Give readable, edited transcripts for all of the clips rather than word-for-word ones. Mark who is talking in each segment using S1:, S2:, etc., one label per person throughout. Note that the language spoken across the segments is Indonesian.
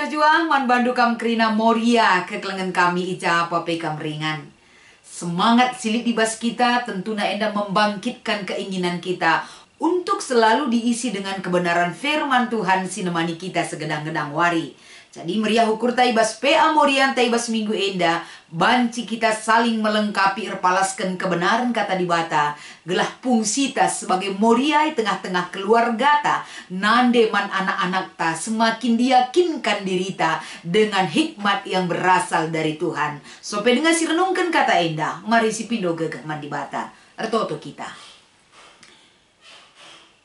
S1: juang man bandu kam krina moria kekelengan kami ija pape kam ringan. Semangat silip ibas kita tentuna enda membangkitkan keinginan kita untuk selalu diisi dengan kebenaran firman Tuhan sinemani kita segedang-gedang wari. Jadi meriah ukur taibas PA Morian taibas minggu enda banci kita saling melengkapi erpalaskan kebenaran kata dibata gelah fungsita sebagai moriai tengah-tengah keluarga ta nande man anak-anak ta semakin diyakinkan dirita dengan hikmat yang berasal dari Tuhan. Sope dengan si renungkan kata enda mari si pindo gegah man dibata ertoto kita.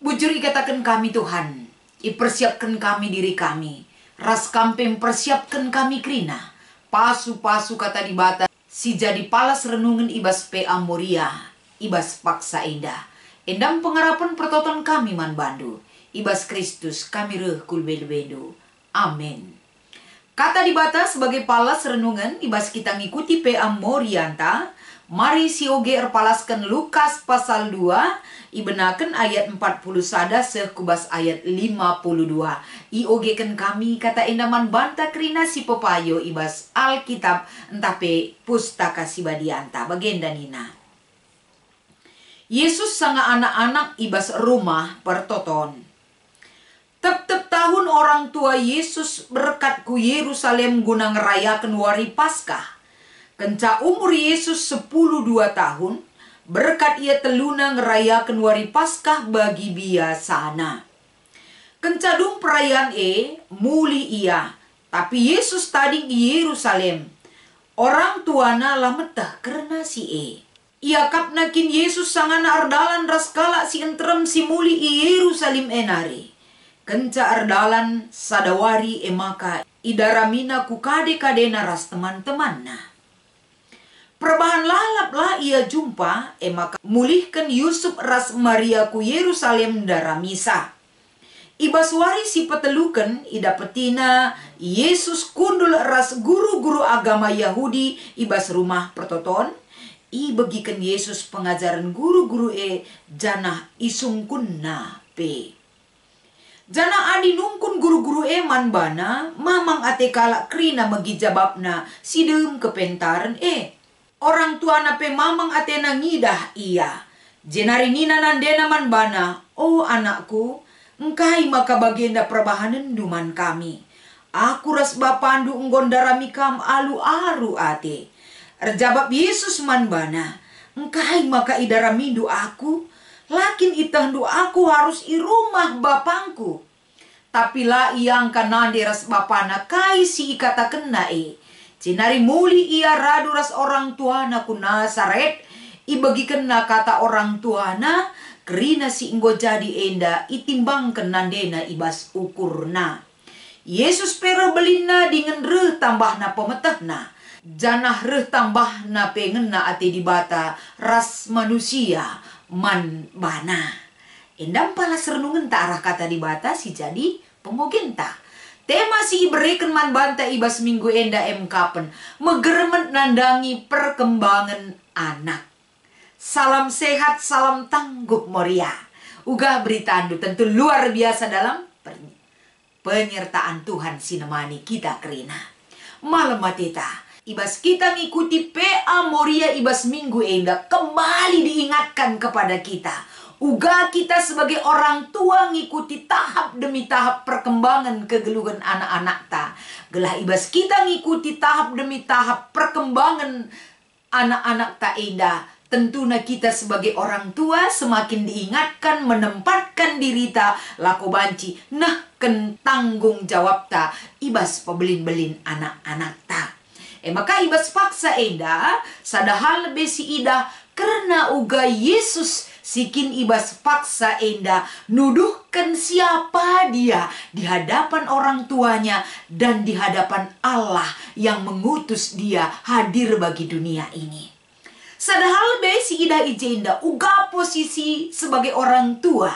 S1: Bujur ikatakan kami Tuhan, ipersiapkan kami diri kami. Ras kampeng persiapkan kami krina. Pasu-pasu kata dibata. Si jadi palas renungan ibas PA Moria. Ibas paksa indah. Endam pengharapan pertoton kami man bandu. Ibas Kristus kami reh kulbedu-bedu. Amin. Kata dibata sebagai palas renungan. Ibas kita ngikuti PA Morianta. Mari si oge erpalaskan Lukas pasal 2. Ibenakan ayat 40 sada sekubas ayat 52. Ioge kan kami kata endaman banta krina si pepayo ibas Alkitab entape pustaka si badianta bagenda nina. Yesus sanga anak-anak ibas rumah pertoton. Tep-tep tahun orang tua Yesus berkat ku Yerusalem guna ngerayakan wari Paskah. Kenca umur Yesus 12 tahun, berkat ia teluna ngerayakan wari Paskah bagi biasana. Kencadung perayaan muli ia, tapi Yesus tadi di Yerusalem. Orang tuana lametah karena si Ia kapnakin Yesus sangana ardalan raskala si entrem si muli i Yerusalem enari. Kenca ardalan sadawari maka idaramina ku kade-kadena ras teman-temanna. Perbahan lalap lah ia jumpa, maka mulihkan Yusuf ras Maria ku Yerusalem daramisa. Ibas wari si petelukan, ida petina, Yesus kundul ras guru-guru agama Yahudi, ibas rumah pertoton. I bagikan Yesus pengajaran guru-guru janah isungkunna pe. Jana adi nungkun guru-guru man bana, mamang ate kalak krina magijababna, sidem kepentaran Orang tua nape mamang atena ngidah iya. Jenari nina nandena man bana. Oh anakku, engkai maka bagenda perbahanan duman kami. Aku ras bapandu enggondarami kam alu-aru ate. Erjabab Yesus man bana. Engkai maka idaramindu aku. Lakin itandu aku harus i rumah bapangku. Tapi la iang kanande ras bapana kai si ikata kena Cinari muli ia radu ras orang tuana ku Nazaret. Ibagikan na kata orang tuana. Kerina si inggo jadi enda. Itimbangkan nandena ibas ukurna. Yesus pera belina dengan reh tambahna pemetahna. Janah reh tambahna pengena ate dibata. Ras manusia man bana. Endam palas renungan tak arah kata dibata si jadi pemogenta. Tema si iberikan man banta ibas minggu enda kapen megeremet nandangi perkembangan anak. Salam sehat, salam tangguh Moria. Uga berita andu tentu luar biasa dalam penyertaan Tuhan sinemani kita kerina. Malam mateta, ibas kita ngikuti PA Moria ibas minggu enda kembali diingatkan kepada kita. Uga kita sebagai orang tua ngikuti tahap demi tahap perkembangan kegeluhan anak-anak ta. Gelah ibas kita ngikuti tahap demi tahap perkembangan anak-anak ta enda. Tentunya kita sebagai orang tua semakin diingatkan menempatkan diri ta lako banci. Nah ken tanggung jawab ta ibas pebelin-belin anak-anak ta. Maka ibas paksa enda sadahal besi ida karena uga Yesus sikin ibas paksa enda nuduhkan siapa dia di hadapan orang tuanya dan di hadapan Allah yang mengutus dia hadir bagi dunia ini. Sadahal besi ida ijenda uga posisi sebagai orang tua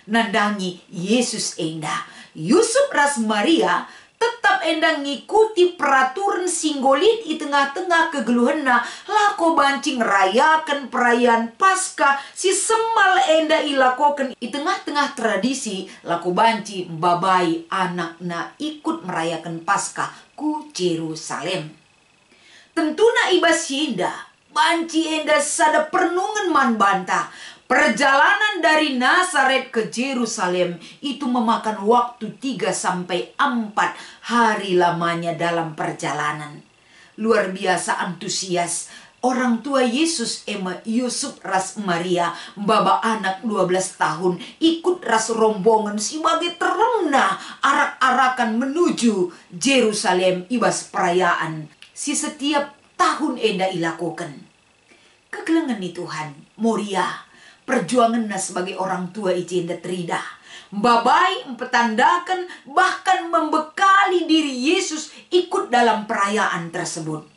S1: nandangi Yesus enda. Yusuf ras Maria tetap enda ngikuti peraturan singgolit i tengah-tengah kegeluhena lako banci ngerayakan perayaan Paskah si semal enda ilakokan i tengah-tengah tradisi lako banci babai anakna ikut merayakan Paskah ku Jerusalem. Tentuna ibas enda banci enda sada pernungan man banta. Perjalanan dari Nazaret ke Jerusalem itu memakan waktu 3-4 hari lamanya dalam perjalanan. Luar biasa antusias orang tua Yesus ema Yusuf ras Maria baba anak 12 tahun ikut ras rombongan sebagai terena arak-arakan menuju Jerusalem ibas perayaan si setiap tahun enda ilakukan. Kegelengan ni Tuhan Moria perjuangan sebagai orang tua ijenda terida. Babai mempetandakan bahkan membekali diri Yesus ikut dalam perayaan tersebut.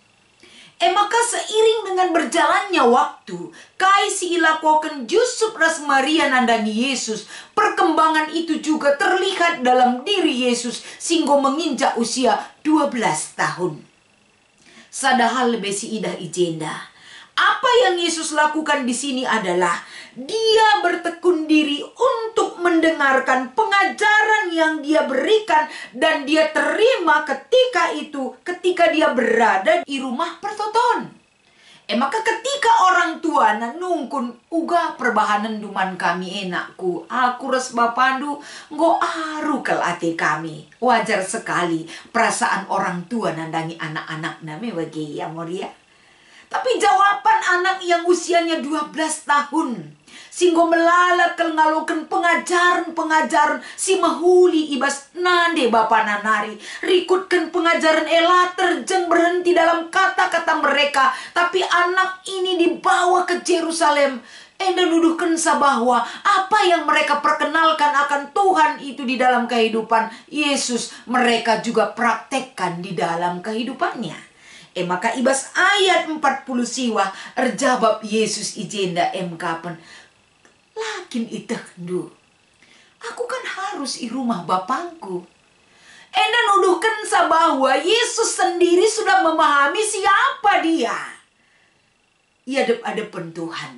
S1: Maka seiring dengan berjalannya waktu, kai si ilakokan Yusuf ras Maria nandangi Yesus, perkembangan itu juga terlihat dalam diri Yesus sehingga menginjak usia 12 tahun. Sadahal besi idah ijenda. Apa yang Yesus lakukan di sini adalah dia bertekun diri untuk mendengarkan pengajaran yang dia berikan dan dia terima ketika dia berada di rumah pertoton. Maka ketika orang tua nungkun uga perbahanan duman kami enakku, aku res bapandu nggo aru kel ate kami. Wajar sekali perasaan orang tua nandangi anak-anak name bagi ya Moria. Tapi jawaban anak yang usianya 12 tahun singgo melala kel ngaloken pengajaran si mahuli ibas nande bapa nanari rikutkan pengajaran ela terjeng berhenti dalam kata-kata mereka. Tapi anak ini dibawa ke Jerusalem enda nuduhkan bahwa apa yang mereka perkenalkan akan Tuhan itu di dalam kehidupan Yesus mereka juga praktekkan di dalam kehidupannya. Maka ibas ayat 40 siwa erjabab Yesus ijenda kapan. Lakin itahdu. Aku kan harus i rumah bapangku. Enda nuduhkan bahwa Yesus sendiri sudah memahami siapa dia. Ia adep-adepan Tuhan.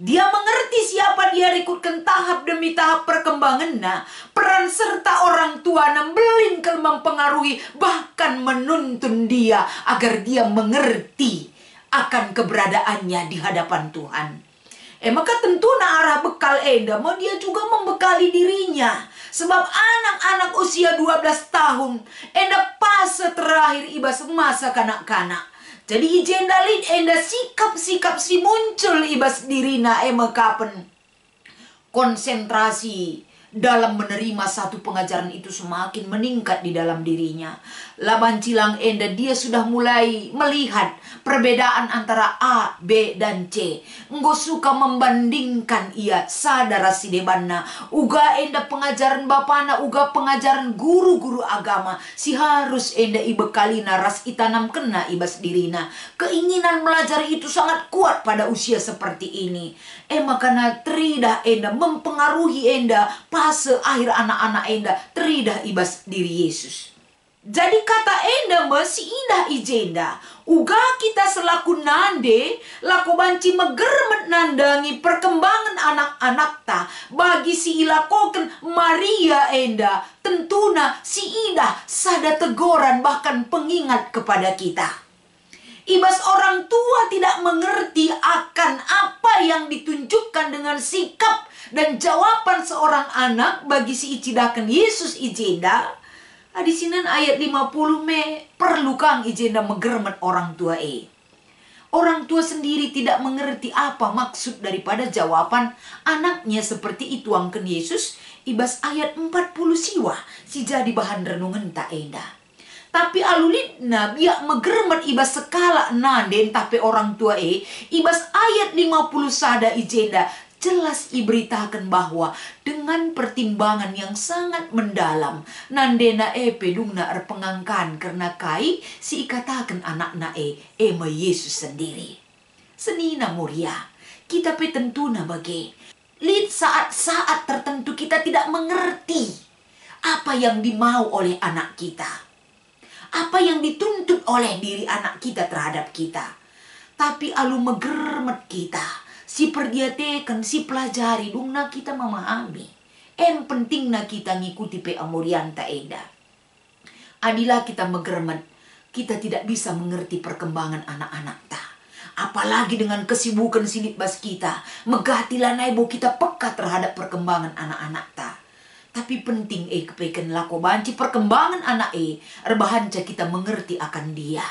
S1: Dia mengerti siapa dia rikutkan tahap demi tahap perkembangannya. Peran serta orang tua nembelin kel mempengaruhi bahkan menuntun dia agar dia mengerti akan keberadaannya di hadapan Tuhan. Maka tentu arah bekal enda mau dia juga membekali dirinya. Sebab anak-anak usia 12 tahun enda fase terakhir ibas masa kanak-kanak. Jadi ijenda lid enda sikap-sikap si muncul ibas dirina kapan konsentrasi dalam menerima satu pengajaran itu semakin meningkat di dalam dirinya. Laban cilang enda dia sudah mulai melihat perbedaan antara A, B, dan C. Enggo suka membandingkan ia sadara si debanna. Uga enda pengajaran bapana, uga pengajaran guru-guru agama. Si harus enda ibekali naras itanam kena ibas dirina. Keinginan melajari itu sangat kuat pada usia seperti ini. Makana teridah enda mempengaruhi enda fase akhir anak-anak enda teridah ibas diri Yesus. Jadi kata enda masih indah ijenda. Uga kita selaku nande laku banci megermet nandangi perkembangan anak-anak ta. Bagi si ilakoken Maria enda tentuna si idah sada tegoran bahkan pengingat kepada kita. Ibas orang tua tidak mengerti akan apa yang ditunjukkan dengan sikap dan jawaban seorang anak bagi si icidakan Yesus ijenda. Di sini ayat 50 perlu kang ijenda megermet orang tua Orang tua sendiri tidak mengerti apa maksud daripada jawaban anaknya seperti itu angken Yesus. Ibas ayat 40 siwa si jadi bahan renungan tak enda. Tapi alulitna biak megermet ibas sekala nanden tapi orang tua ibas ayat 50 sada ijenda jelas diberitakan bahwa dengan pertimbangan yang sangat mendalam nandena pedungna erpengangkan karena kai si ikatakan anakna ema Yesus sendiri. Senina Moria, kita tentuna bagi lid saat-saat tertentu kita tidak mengerti Apa yang dimau oleh anak kita? Apa yang dituntut oleh diri anak kita terhadap kita? Tapi alu megermet kita, si perdiatekan, si pelajari, dungna kita memahami. Penting na kita ngikuti pe amorianta eda. Adilah kita megermet, kita tidak bisa mengerti perkembangan anak-anak ta. Apalagi dengan kesibukan silip bas kita, megatilah naibo kita peka terhadap perkembangan anak-anak ta. Tapi penting kepeken lako banci perkembangan anak erbahanca kita mengerti akan dia.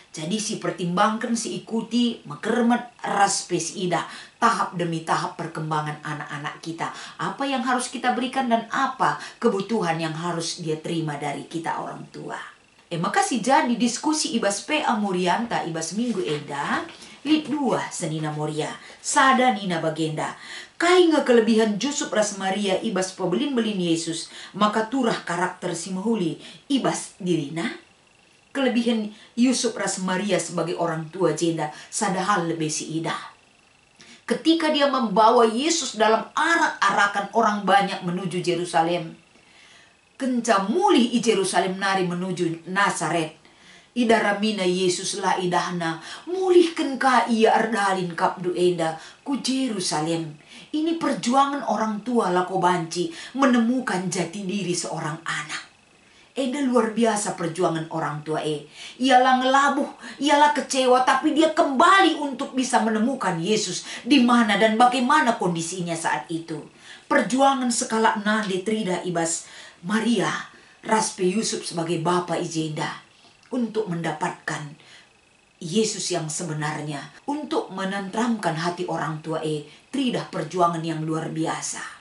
S1: Jadi si pertimbangkan, si ikuti, mekermet ras pesida tahap demi tahap perkembangan anak-anak kita. Apa yang harus kita berikan dan apa kebutuhan yang harus dia terima dari kita orang tua. Makasih jadi diskusi ibas pe amorianta ibas minggu eda. Lid 2 senina moria, sada nina bagenda. Kai nga kelebihan Yusuf ras Maria ibas pebelin-belin Yesus, maka turah karakter si mahuli ibas dirina. Kelebihan Yusuf ras Maria sebagai orang tua jenda sadahal lebih si ida. Ketika dia membawa Yesus dalam arak-arakan orang banyak menuju Yerusalem. Kenca muli i Yerusalem nari menuju Nazaret. Ida ramina Yesus la idahna, mulihkan ka ia ardalin kapdu enda ku Yerusalem. Ini perjuangan orang tua lako banci menemukan jati diri seorang anak. Eda luar biasa perjuangan orang tua Ialah ngelabuh, ialah kecewa, tapi dia kembali untuk bisa menemukan Yesus di mana dan bagaimana kondisinya saat itu. Perjuangan skala nade trida ibas Maria raspe Yusuf sebagai bapa ijenda untuk mendapatkan Yesus yang sebenarnya, untuk menenteramkan hati orang tua tridah perjuangan yang luar biasa.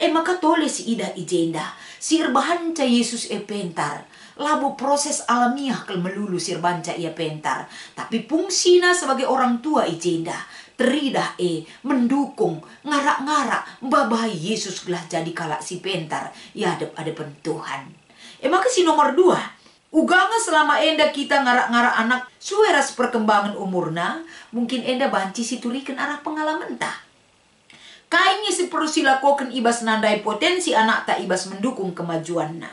S1: Maka tole si ida ijenda, sirbahanca Yesus pentar, labu proses alamiah kel melulu sirbanca ia pentar, tapi fungsina sebagai orang tua ijenda, teridah mendukung, ngarak-ngarak, babai Yesus gelah jadi kalak si pentar, ya adep-adepan Tuhan. Maka si nomor 2, uganga selama enda kita ngarak-ngarak anak sueras perkembangan umurna, mungkin enda banci siturikan arah pengalaman ta. Kayaknya si perlu silakokan ibas nandai potensi anak tak ibas mendukung kemajuanna.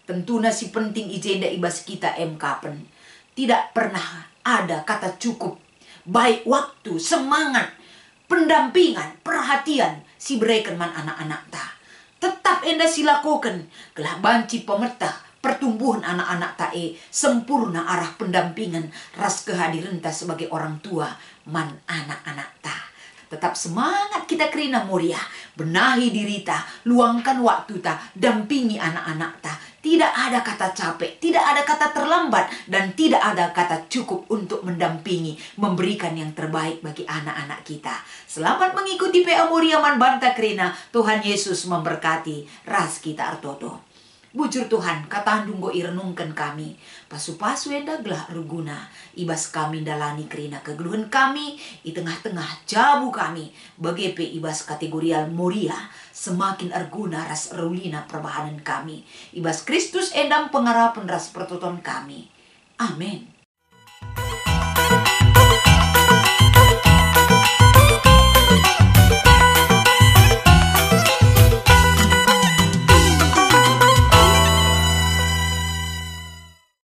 S1: Tentunya si penting ijenda ibas kita kapen. Tidak pernah ada kata cukup, baik waktu, semangat, pendampingan, perhatian si berikan man anak-anak ta. Tetap enda silakokan, kelah banci pemertah pertumbuhan anak-anak tae sempurna arah pendampingan ras kehadiran ta sebagai orang tua man anak-anak ta. Tetap semangat kita kerina muria, benahi diri ta, luangkan waktu ta, dampingi anak-anak ta. Tidak ada kata capek, tidak ada kata terlambat, dan tidak ada kata cukup untuk mendampingi, memberikan yang terbaik bagi anak-anak kita. Selamat mengikuti PA Muria Man Banta Kerina. Tuhan Yesus memberkati ras kita artoto. Bujur Tuhan, kata handunggo irenungkan kami. Pasu-pasu enda gelah ruguna. Ibas kami dalani kerina kegeluhan kami. I tengah-tengah jabu kami. Begepe ibas kategorial moria. Semakin arguna ras rulina perbahanan kami. Ibas Kristus endam pengarapan ras pertoton kami. Amin.